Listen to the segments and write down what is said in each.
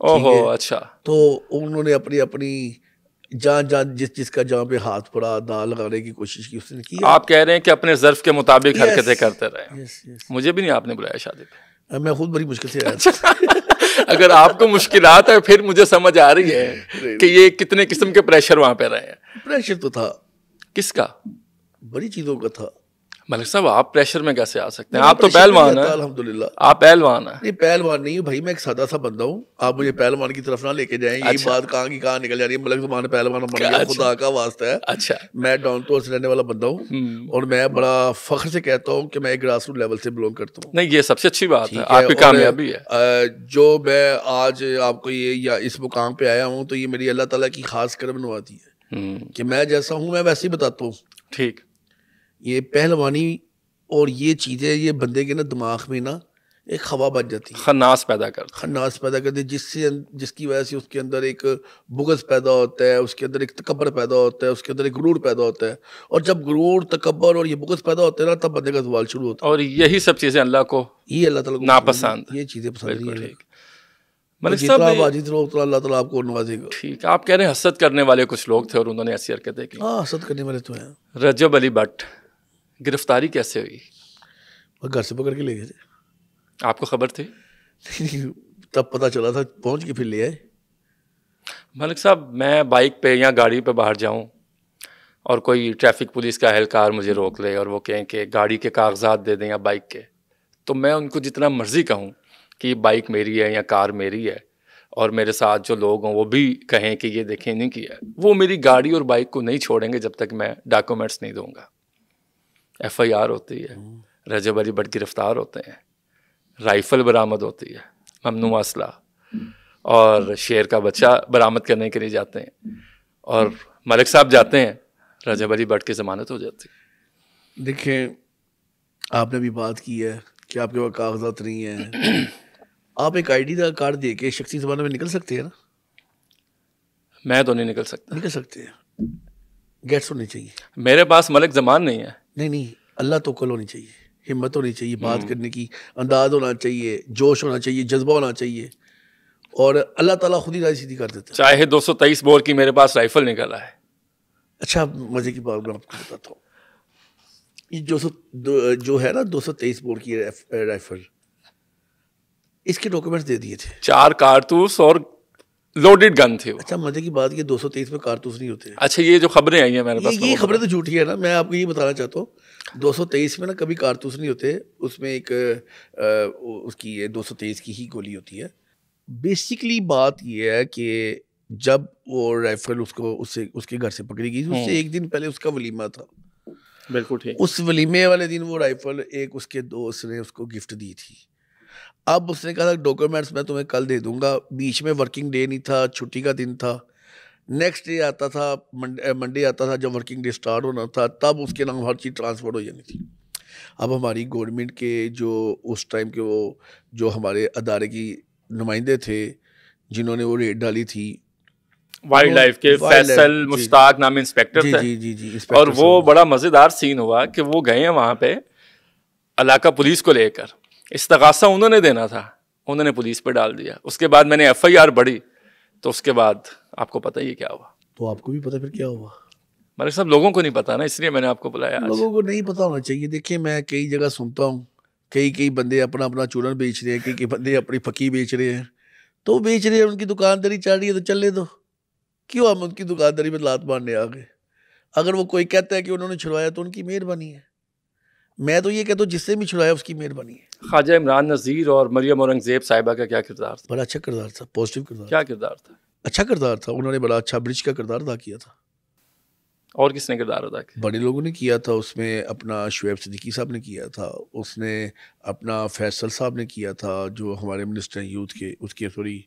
ओहो, अच्छा। तो उन्होंने अपनी अपनी जान जिसका जहाँ पे हाथ पड़ा दाल लगाने की कोशिश की उसने किया। आप कह रहे हैं कि अपने ज़र्फ के मुताबिक हरकतें करते रहे। यस। मुझे भी नहीं आपने बुलाया शादी पे। मैं खुद बड़ी मुश्किल से आया था। अगर आपको मुश्किलात है फिर मुझे समझ आ रही है कि ये कितने किस्म के प्रेशर वहां पे रहे हैं। प्रेशर तो था, किसका? बड़ी चीजों का था। मलिक साहब आप प्रेशर में कैसे आ सकते हैं? आप तो पहलवान हैं। अल्हम्दुलिल्लाह आप पहलवान हैं। नहीं, पहलवान नहीं हूँ भाई, मैं एक सादा सा बंदा हूँ। आप मुझे पहलवान की तरफ ना लेके जाएं। यही बात कहाँ की कहाँ निकल जा रही है। मलिक ज़मान पहलवान बन गया, खुदा का वास्ता है। अच्छा, मैं डाउन टू अर्थ रहने वाला बंदा हूँ और मैं बड़ा फख्र से कहता हूँ कि मैं एक ग्रास रूट लेवल से बिलोंग करता हूँ। नहीं ये सबसे अच्छी बात है, आपकी कामयाबी है। जो मैं आज आपको ये या इस मुकाम पे आया हूँ तो ये मेरी अल्लाह ताला की खास करम नवाती है कि मैं जैसा हूँ मैं वैसे ही बताता हूँ। ठीक, ये पहलवानी और ये चीज़ें ये बंदे के ना दिमाग में ना एक हवा बन जाती है, खन्नास पैदा करती है, जिसकी वजह से उसके अंदर एक बुग़्ज़ पैदा होता है, उसके अंदर एक तकब्बर पैदा होता है, उसके अंदर एक गुरूर पैदा होता है। और जब गुरूर तकब्बर और ये बुग़्ज़ पैदा होते हैं ना तब बंदे का ज़वाल शुरू होता है। और यही सब चीज़ें अल्लाह को नापसंद, ये चीज़ें पसंद नहीं है। मलिक साहब अल्लाह ताला आपको नवाजेगा। ठीक, आप कह रहे हैं हसद करने वाले कुछ लोग थे और उन्होंने ऐसी हरकतें की। हाँ, हसद करने वाले तो हैं। रजब अली भट्ट गिरफ्तारी कैसे हुई? घर से पकड़ के ले गए थे। आपको खबर थी? तब पता चला था, पहुंच के फिर ले आए। मलिक साहब मैं बाइक पे या गाड़ी पे बाहर जाऊं और कोई ट्रैफिक पुलिस का एहलकार मुझे रोक ले और वो कहें कि गाड़ी के कागजात दे दें या बाइक के, तो मैं उनको जितना मर्जी कहूं कि बाइक मेरी है या कार मेरी है और मेरे साथ जो लोग हों वो भी कहें कि ये देखें नहीं किया, वो मेरी गाड़ी और बाइक को नहीं छोड़ेंगे जब तक मैं डॉक्यूमेंट्स नहीं दूंगा। FIR होती है, रजब अली भट्ट गिरफ्तार होते हैं, राइफल बरामद होती है, ममनू असला, और शेर का बच्चा बरामद करने के लिए जाते हैं और मलिक साहब जाते हैं, रजब अली भट्ट की ज़मानत हो जाती है। देखें, आपने भी बात की है कि आपके पास कागजात नहीं है। आप एक ID कार्ड दे के शख्सी ज़माने में निकल सकते हैं ना? मैं तो नहीं निकल सकता। निकल सकते हैं, गेट्स होनी चाहिए। मेरे पास मलिक ज़मान नहीं है। नहीं, अल्लाह तवक्कुल होनी चाहिए, हिम्मत होनी चाहिए, बात करने की अंदाज होना चाहिए, जोश होना चाहिए, जज्बा होना चाहिए और अल्लाह ताला खुद ही राह सीधी कर देता है। चाहे 223 बोर की मेरे पास राइफल निकला है। अच्छा, मजे की बात मैं आपको बताता हूँ। ये जो है ना 223 बोर की राइफल, इसके डॉक्यूमेंट्स दे दिए थे। 4 कारतूस और लोडेड गन थे वो। अच्छा, मजे की बात ये 223 में कारतूस नहीं होते। अच्छा, ये जो खबरें आई हैं मेरे पास, ये खबरें तो झूठी है ना। मैं आपको ये बताना चाहता हूँ 223 में ना कभी कारतूस नहीं होते, उसमें एक उसकी 223 की ही गोली होती है। बेसिकली बात ये है कि जब वो राइफल उसके घर से पकड़ी गई, उससे एक दिन पहले उसका वलीमा था। बिल्कुल ठीक। उस वलीमे वाले दिन वो राइफल एक उसके दोस्त ने उसको गिफ्ट दी थी। अब उसने कहा डॉक्यूमेंट्स मैं तुम्हें कल दे दूंगा। बीच में वर्किंग डे नहीं था, छुट्टी का दिन था। नेक्स्ट डे आता था, मंडे आता था जब वर्किंग डे स्टार्ट होना था, तब उसके नाम हर चीज़ ट्रांसफर हो जानी थी। अब हमारी गवर्नमेंट के जो उस टाइम के वो जो हमारे अदारे की नुमाइंदे थे जिन्होंने वो रेड डाली थी, वाइल्ड लाइफ के फैसल मुश्ताक नाम इंस्पेक्टर थे। जी, और वो बड़ा मज़ेदार सीन हुआ कि वो गए हैं वहाँ पे इलाका पुलिस को लेकर, इस्तगासा उन्होंने देना था, उन्होंने पुलिस पे डाल दिया। उसके बाद मैंने FIR बढ़ी, तो उसके बाद आपको पता ही क्या हुआ। तो आपको भी पता फिर क्या हुआ? मलिक साहब लोगों को नहीं पता ना, इसलिए मैंने आपको बुलाया। लोगों को नहीं पता होना चाहिए। देखिए, मैं कई जगह सुनता हूँ, कई बंदे अपना अपना चूरन बेच रहे हैं, कई बंदे अपनी फकी बेच रहे हैं। तो बेच रहे हैं, उनकी दुकानदारी चल रही है तो चलने दो, क्यों हम उनकी दुकानदारी में लात मारने आ गए? अगर वो कोई कहता है कि उन्होंने छुड़वाया तो उनकी मेहरबानी है। मैं तो ये कहता हूँ जिससे भी छुड़ाया उसकी मेहरबानी है। ख्वाजा इमरान नज़ीर और मरियम औरंगज़ेब साहिबा का क्या किरदार था? बड़ा अच्छा किरदार था, पॉजिटिव किरदार। क्या किरदार था? अच्छा किरदार था। उन्होंने बड़ा अच्छा ब्रिज का किरदार अदा किया था। और किसने किरदार अदा किया? बड़े लोगों ने किया था उसमें। अपना शुएब सिद्दीकी साहब ने किया था, उसने अपना फैसल साहब ने किया था जो हमारे मिनिस्टर हैं यूथ के, उसके सॉरी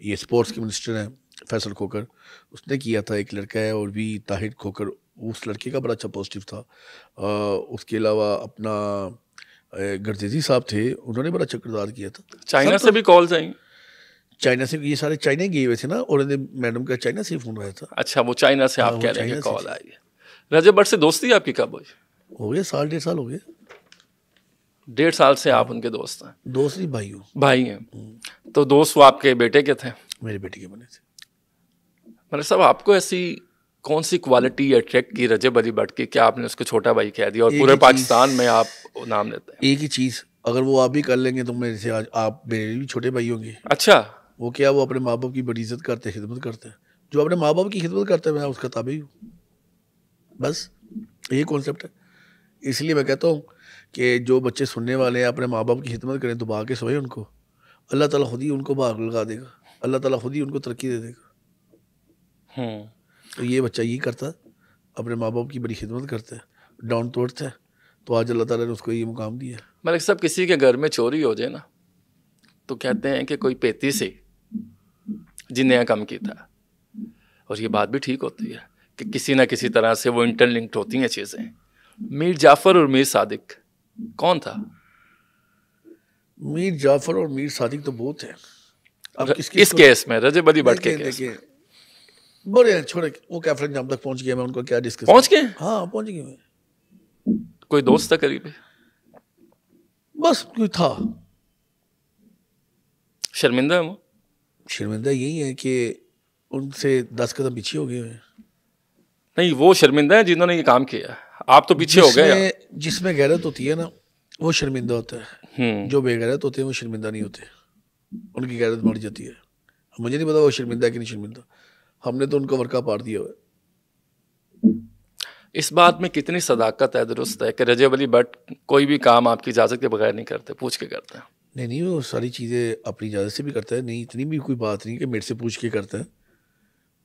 ये स्पोर्ट्स के मिनिस्टर हैं, फैसल खोकर, उसने किया था। एक लड़का है और भी ताहिर खोकर, उस लड़के का बड़ा अच्छा पॉजिटिव था। उसके अलावा अपना गर्जेजी साहब थे, उन्होंने बड़ा अच्छा किरदार किया था। चाइना से भी कॉल्स आई? चाइना से ये सारे चाइना गए हुए थे ना, और मैडम का चाइना से फ़ोन आया था। अच्छा, वो चाइना से आप कह रहे हैं कॉल आई है। रजब भट्ट से दोस्ती आपकी कब हुई? हो गया 1.5 साल हो गया। 1.5 साल से आप उनके दोस्त हैं? दोस्त नहीं, भाई हैं। तो दोस्त वो आपके बेटे के थे? मेरी बेटी के बने थे। मतलब साहब आपको ऐसी कौन सी क्वालिटी अट्रैक्ट की रजब अली भट्ट की क्या आपने उसको छोटा भाई कह दिया और एक पूरे ही पाकिस्तान चीज़, में आप नाम लेते हैं? एक ही चीज़, अगर वो आप भी कर लेंगे तो मेरे से आज आप मेरे भी छोटे भाई होंगे। अच्छा। वो क्या, वो अपने माँ बाप की बड़ी इज्जत करते हैं, खिदमत करते हैं। जो अपने माँ बाप की खिदमत करते हैं मैं उसका ताबे ही हूँ। बस यही कॉन्सेप्ट है। इसलिए मैं कहता हूँ कि जो बच्चे सुनने वाले हैं अपने माँ बाप की खिदमत करें, दुबा के सोए उनको, अल्लाह ताला खुद ही उनको भाग लगा देगा, अल्लाह ताला खुद ही उनको तरक्की दे देगा। तो ये बच्चा यही करता है, अपने माँ बाप की बड़ी खिदमत करता है, डाउन टू अर्थ है, तो आज अल्लाह ताला ने उसको ये मुकाम दिया। मलिक साहब किसी के घर में चोरी हो जाए ना तो कहते हैं कि कोई पेती से जिन्हें कम की था, और ये बात भी ठीक होती है कि किसी ना किसी तरह से वो इंटरलिंक्ड होती हैं चीज़ें। मीर जाफ़र और मीर सादिक कौन था? मीर जाफ़र और मीर सादिक तो बहुत है। अब इस केस में रजब अली भट्ट के केस में बड़े हैं, छोड़े, वो कैफर अंजाम तक पहुंच गया, मैं उनको क्या डिस्कस पहुंच गए? हाँ पहुंच गए मैं। कोई दोस्त था करीबी? बस कोई था। शर्मिंदा है वो? शर्मिंदा यही है कि उनसे 10 कदम पीछे हो गए हैं। नहीं, वो शर्मिंदा है जिन्होंने ये काम किया, आप तो पीछे हो गए। जिसमें गैरत होती है ना वो शर्मिंदा होता है, जो बेगैरत होते हैं वो शर्मिंदा नहीं होते, उनकी गैरत मर जाती है। मुझे नहीं पता वो शर्मिंदा है कि नहीं शर्मिंदा, हमने तो उनका वर्का पार दिया हुआ है। इस बात में कितनी सदाकत है, दुरुस्त है कि रजब अली भट्ट कोई भी काम आपकी इजाज़त के बगैर नहीं करते, पूछ के करते हैं? नहीं नहीं, वो सारी चीज़ें अपनी इजाज़त से भी करता है, नहीं इतनी भी कोई बात नहीं कि मेरे से पूछ के करता है।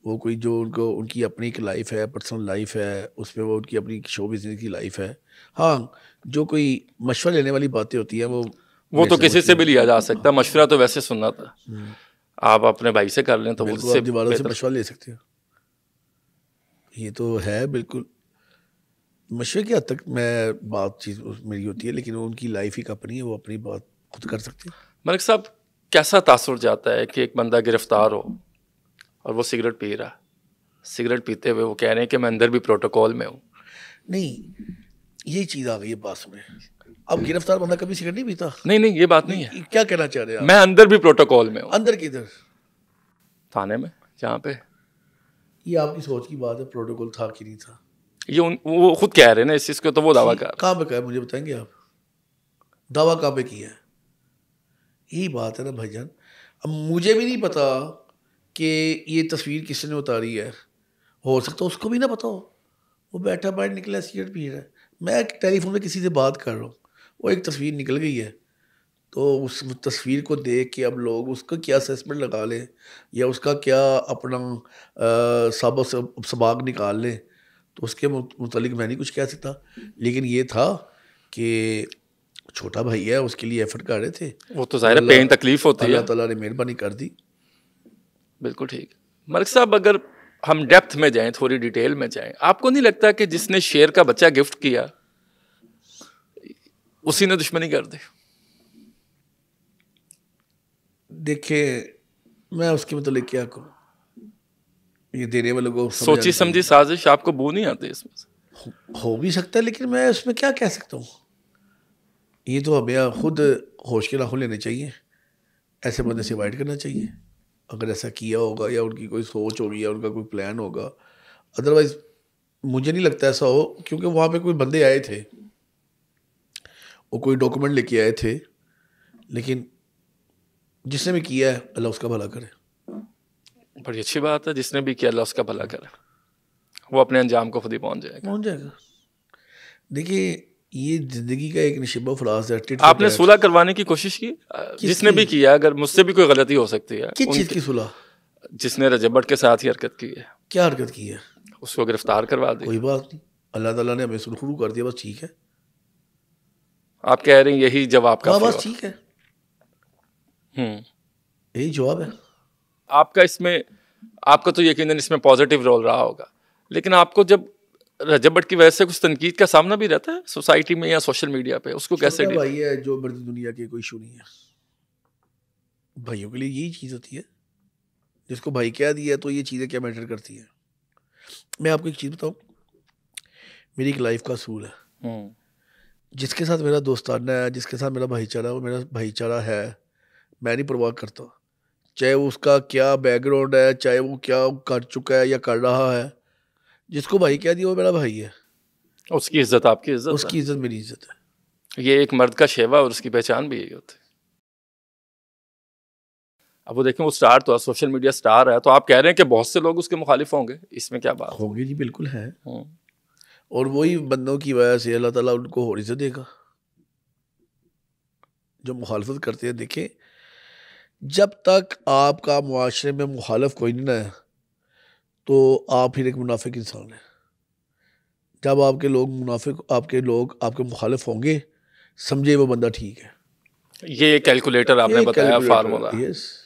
वो कोई जो उनको उनकी अपनी एक लाइफ है, पर्सनल लाइफ है, उसमें वो उनकी अपनी शो बिजनेस की लाइफ है। हाँ, जो कोई मशवरा लेने वाली बातें होती हैं वो तो किसी से भी लिया जा सकता है, मशवरा तो वैसे सुनना था, आप अपने भाई से कर लें तो बिल्कुल, आप दीवारों से मशवरा ले सकते हो, ये तो है बिल्कुल। मशवरे की हद तक मैं बात चीज़ मेरी होती है, लेकिन वो उनकी लाइफ ही अपनी है, वो अपनी बात खुद कर सकते हैं। मलिक साहब कैसा तासुर जाता है कि एक बंदा गिरफ्तार हो और वो सिगरेट पी रहा, सिगरेट पीते हुए वो कह रहे हैं कि मैं अंदर भी प्रोटोकॉल में हूँ? नहीं, ये चीज़ आ गई है पास में। अब गिरफ्तार बंदा कभी सिगरेट नहीं पीता। नहीं, ये बात नहीं है। क्या कहना चाह रहे हैं आप? मैं अंदर भी प्रोटोकॉल में हूँ। अंदर किधर? थाने में, जहाँ पे। ये आपकी सोच की बात है, प्रोटोकॉल था कि नहीं था, ये वो खुद कह रहे हैं ना इस चीज़ को, तो वो दावा कर। कहाँ पे कहा है मुझे बताएंगे आप? दावा कहाँ पे किया है? यही बात है ना भाईजान। अब मुझे भी नहीं पता कि ये तस्वीर किसने उतारी है, हो सकता है उसको भी ना पता हो, वो बैठा बाहर निकला सिगरेट पी रहा है, मैं टेलीफोन में किसी से बात कर रहा हूँ, वो एक तस्वीर निकल गई है, तो उस तस्वीर को देख के अब लोग उसका क्या असेसमेंट लगा लें या उसका क्या अपना सबाक निकाल लें, तो उसके मुतालिक मैं नहीं कुछ कह सकता। लेकिन ये था कि छोटा भाई है, उसके लिए एफर्ट कर रहे थे, वो तो ज़ाहिर है पेन तकलीफ होती है, अल्लाह ताला ने मेहरबानी कर दी। बिल्कुल ठीक। मलिक साहब अगर हम डेप्थ में जाएं, थोड़ी डिटेल में जाएं, आपको नहीं लगता कि जिसने शेर का बच्चा गिफ्ट किया उसी ने दुश्मनी कर दी? देखिए, मैं उसके मतलब क्या कहूँ, ये देने वालों को सोची समझी साजिश, आपको बू नहीं आती इसमें? हो भी सकता है, लेकिन मैं उसमें क्या कह सकता हूँ, ये तो हमें खुद होश के राहुल लेने चाहिए, ऐसे बंदे से अवॉइड करना चाहिए अगर ऐसा किया होगा या उनकी कोई सोच होगी या उनका कोई प्लान होगा। अदरवाइज मुझे नहीं लगता ऐसा हो, क्योंकि वहाँ पे कोई बंदे आए थे, वो कोई डॉक्यूमेंट लेके आए थे, लेकिन जिसने भी किया है अल्लाह उसका भला करे। बड़ी अच्छी बात है, जिसने भी किया अल्लाह उसका भला करे, वो अपने अंजाम को खुद ही पहुंच जाएगा। देखिए, ये जिंदगी का एक नशीबा फराज है। आपने सुलह करवाने की कोशिश की? जिसने भी किया, अगर मुझसे भी कोई गलती हो सकती है। किस चीज़ की सुलह? जिसने रजब भट्ट के साथ ही हरकत की है। क्या हरकत की है? उसको गिरफ्तार करवा दी। कोई बात नहीं, अल्लाह ताला ने हमें सुरखरू कर दिया, बस ठीक है। आप कह रहे हैं यही जवाब का? बस ठीक है, यही जवाब है आपका। इसमें आपका तो यकीनन इसमें पॉजिटिव रोल रहा होगा, लेकिन आपको जब रजब भट्ट की वजह से कुछ तनकीद का सामना भी रहता है सोसाइटी में या सोशल मीडिया पे, उसको कैसे? भाई है जो मर्जी दुनिया के, कोई इशू नहीं है। भाइयों के लिए यही चीज़ होती है, जिसको भाई क्या दिया तो ये चीज़ें क्या मैटर करती है। मैं आपको एक चीज़ बताऊँ, मेरी एक लाइफ का असूल है, जिसके साथ मेरा दोस्ताना है, जिसके साथ मेरा भाईचारा, वो मेरा भाईचारा है, मैं नहीं परवाह करता चाहे वो उसका क्या बैकग्राउंड है, चाहे वो क्या कर चुका है या कर रहा है, जिसको भाई कह दिया वो मेरा भाई है, उसकी इज्जत आपकी इज्जत उसकी इज्जत मेरी इज्जत है। है। ये एक मर्द का शेवा और उसकी पहचान भी यही होती है। अब वो देखें, वो स्टार तो है, सोशल मीडिया स्टार है, तो आप कह रहे हैं कि बहुत से लोग उसके मुखालिफ होंगे, इसमें क्या बात होंगे जी, बिल्कुल है। है? और वही बंदों की वजह से अल्लाह ताला उनको और इज्जत देगा जो मुखालफत करते हैं। देखें, जब तक आपका मुआशरे में मुखालफ कोई नहीं ना है, तो आप फिर एक मुनाफिक इंसान है। जब आपके लोग मुनाफिक, आपके लोग आपके मुखालिफ होंगे, समझे वो बंदा ठीक है। ये कैलकुलेटर आपने ये बताया, कैलकुलेटर, फार्मूला। यस।